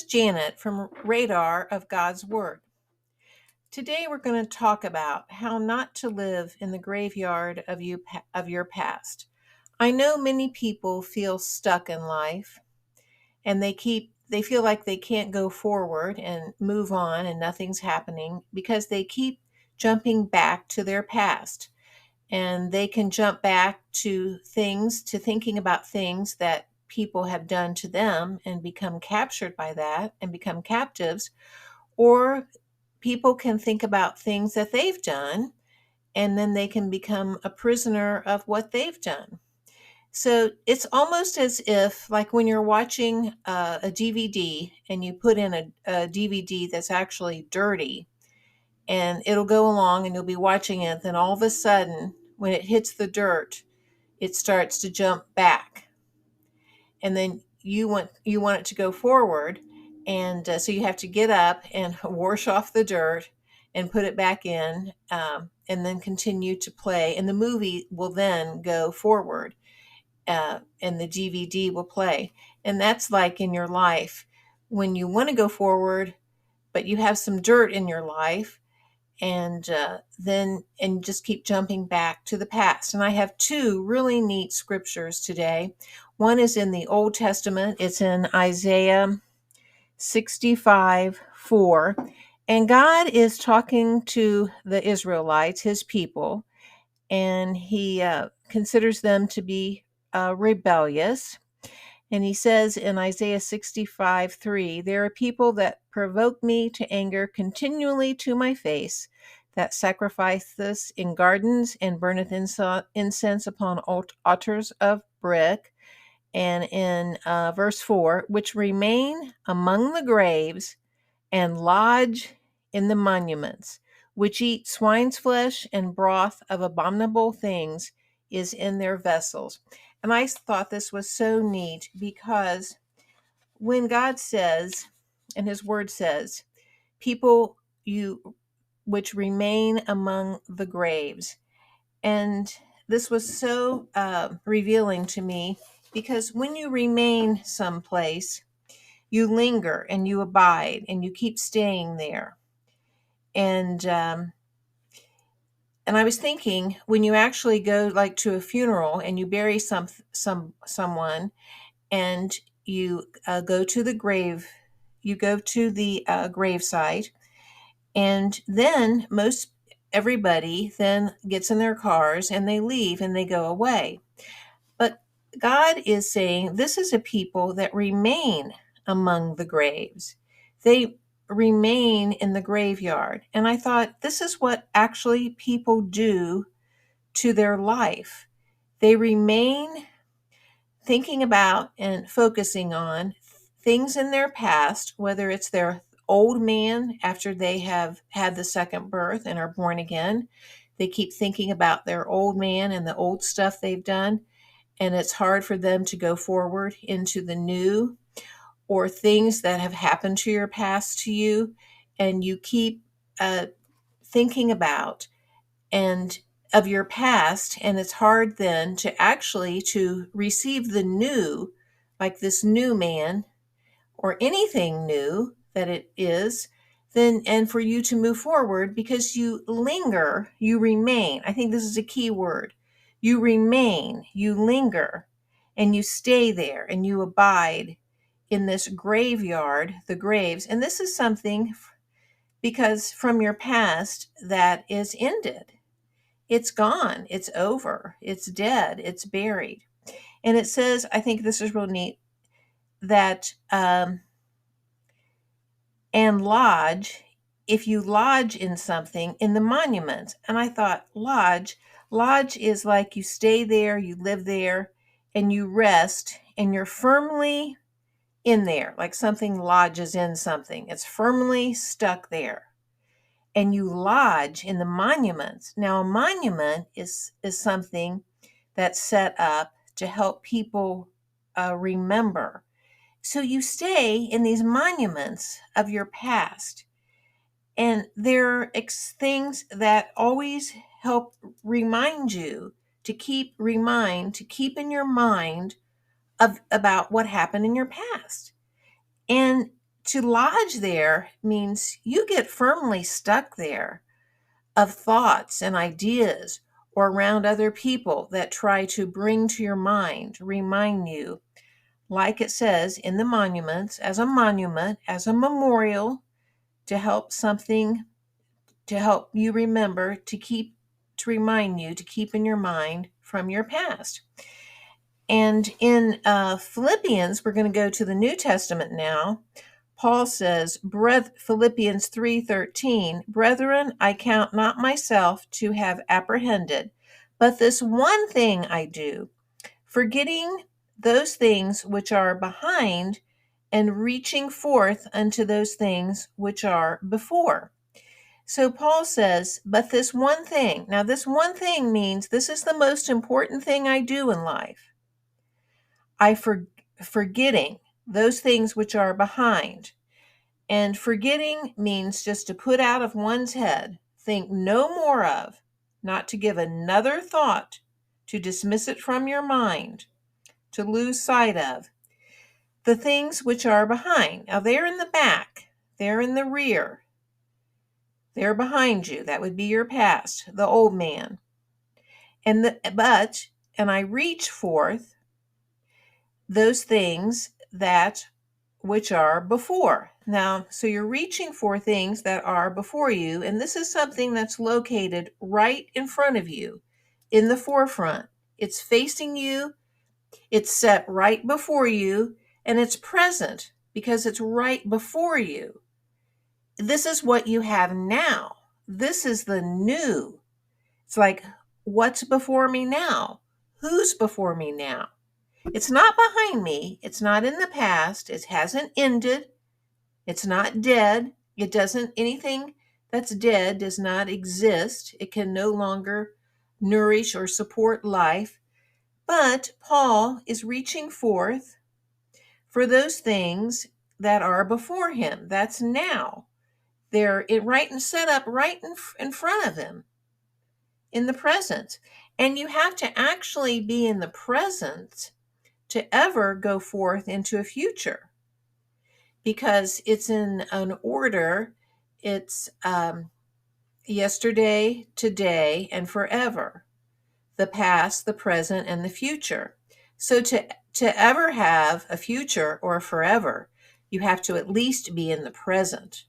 Janet from Radar of God's Word. Today we're going to talk about how not to live in the graveyard of your past. I know many people feel stuck in life and they feel like they can't go forward and move on and nothing's happening because they keep jumping back to their past. And they can jump back to thinking about things that people have done to them and become captured by that and become captives. Or people can think about things that they've done and then they can become a prisoner of what they've done. So it's almost as if, like when you're watching a DVD and you put in a DVD that's actually dirty, and it'll go along and you'll be watching it, then all of a sudden, when it hits the dirt, it starts to jump back. And then you want it to go forward, and so you have to get up and wash off the dirt and put it back in, and then continue to play. And the movie will then go forward, and the DVD will play. And that's like in your life when you want to go forward, but you have some dirt in your life, and then just keep jumping back to the past. And I have two really neat scriptures today. One is in the Old Testament. It's in Isaiah 65:4. And God is talking to the Israelites, his people, and he considers them to be rebellious. And he says in Isaiah 65:3, there are people that provoke me to anger continually to my face, that sacrificeth in gardens and burneth incense upon altars of brick. And in verse 4, which remain among the graves and lodge in the monuments, which eat swine's flesh and broth of abominable things is in their vessels. And I thought this was so neat because when God says, and his word says, people you which remain among the graves. And this was so revealing to me, because when you remain someplace, you linger and you abide and you keep staying there. And I was thinking, when you actually go like to a funeral and you bury someone, and you go to the grave, you go to the grave site, and then most everybody then gets in their cars and they leave and they go away. But God is saying this is a people that remain among the graves. They remain in the graveyard. And I thought, this is what actually people do to their life. They remain thinking about and focusing on things in their past, whether it's their old man after they have had the second birth and are born again. They keep thinking about their old man and the old stuff they've done, and it's hard for them to go forward into the new, or things that have happened to your past to you, and you keep thinking about and of your past, and it's hard then to actually to receive the new, like this new man or anything new that it is, then, and for you to move forward, because you linger, you remain. I think this is a key word. You remain, you linger, and you stay there and you abide in this graveyard, the graves. And this is something because from your past that is ended. It's gone. It's over. It's dead. It's buried. And it says, I think this is real neat, that and lodge, if you lodge in something, in the monuments. And I thought, lodge is like you stay there, you live there, and you rest, and you're firmly in there, like something lodges in something. It's firmly stuck there. And you lodge in the monuments. Now, a monument is something that's set up to help people remember. So you stay in these monuments of your past, and they're things that always help remind you to keep in your mind of about what happened in your past, and to lodge there means you get firmly stuck there of thoughts and ideas or around other people that try to bring to your mind, remind you, like it says in the monuments, as a monument, as a memorial, to help something, to help you remember, to remind you, to keep in your mind from your past. And in Philippians, we're going to go to the New Testament now. Paul says, Philippians 3:13, "Brethren, I count not myself to have apprehended, but this one thing I do, forgetting those things which are behind and reaching forth unto those things which are before." So Paul says, but this one thing. Now, this one thing means this is the most important thing I do in life. Forgetting those things which are behind. And forgetting means just to put out of one's head, think no more of, not to give another thought, to dismiss it from your mind, to lose sight of. The things which are behind. Now, they're in the back, they're in the rear, they're behind you. That would be your past, the old man. And I reach forth those things that which are before. Now, so you're reaching for things that are before you, and this is something that's located right in front of you, in the forefront. It's facing you, it's set right before you, and it's present because it's right before you. This is what you have now. This is the new. It's like, what's before me now? Who's before me now? It's not behind me. It's not in the past. It hasn't ended. It's not dead. Anything that's dead does not exist. It can no longer nourish or support life. But Paul is reaching forth for those things that are before him. That's now. They're right and set up right in front of him, in the present. And you have to actually be in the present to ever go forth into a future, because it's in an order. It's yesterday, today, and forever. The past, the present, and the future. So to ever have a future or forever, you have to at least be in the present.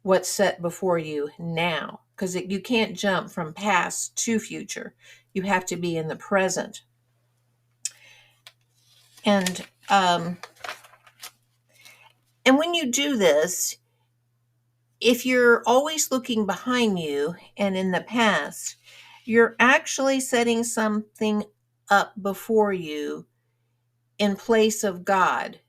What's set before you now, because you can't jump from past to future. You have to be in the present. And when you do this, if you're always looking behind you and in the past, you're actually setting something up before you in place of God.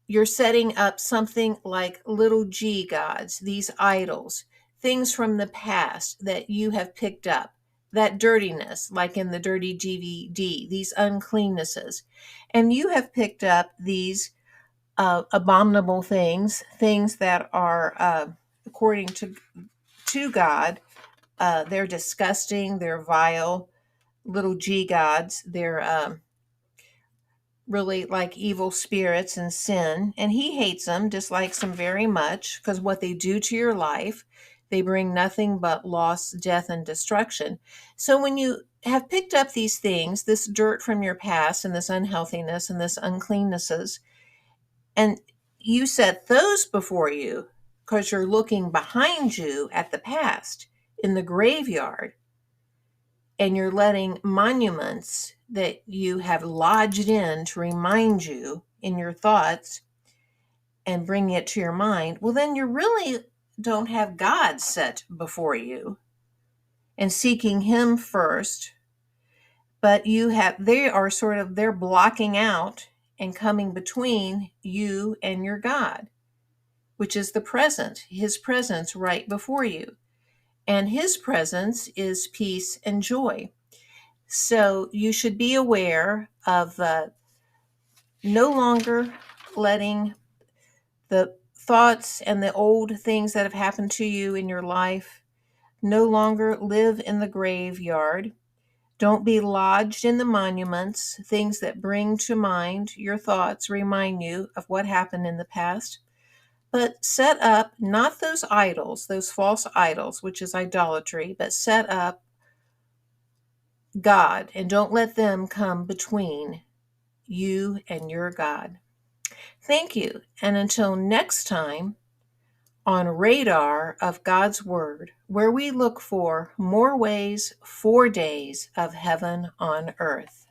You're setting up something like little g gods, these idols, things from the past that you have picked up, that dirtiness, like in the dirty DVD, these uncleannesses. And you have picked up these abominable things that are, according to God, they're disgusting, they're vile, little g gods, they're really like evil spirits and sin, and he hates them, dislikes them very much, because what they do to your life, they bring nothing but loss, death, and destruction. So when you have picked up these things, this dirt from your past and this unhealthiness and this uncleannesses, and you set those before you because you're looking behind you at the past in the graveyard, and you're letting monuments that you have lodged in to remind you in your thoughts and bring it to your mind, well, then you really don't have God set before you and seeking him first, but they're blocking out and coming between you and your God, which is the present, his presence right before you. And his presence is peace and joy. So you should be aware of no longer letting the thoughts and the old things that have happened to you in your life no longer live in the graveyard. Don't be lodged in the monuments, things that bring to mind your thoughts, remind you of what happened in the past. but set up not those idols, those false idols, which is idolatry, but set up God and don't let them come between you and your God. Thank you. And until next time on Radar of God's Word, where we look for more ways, 4 days of heaven on earth.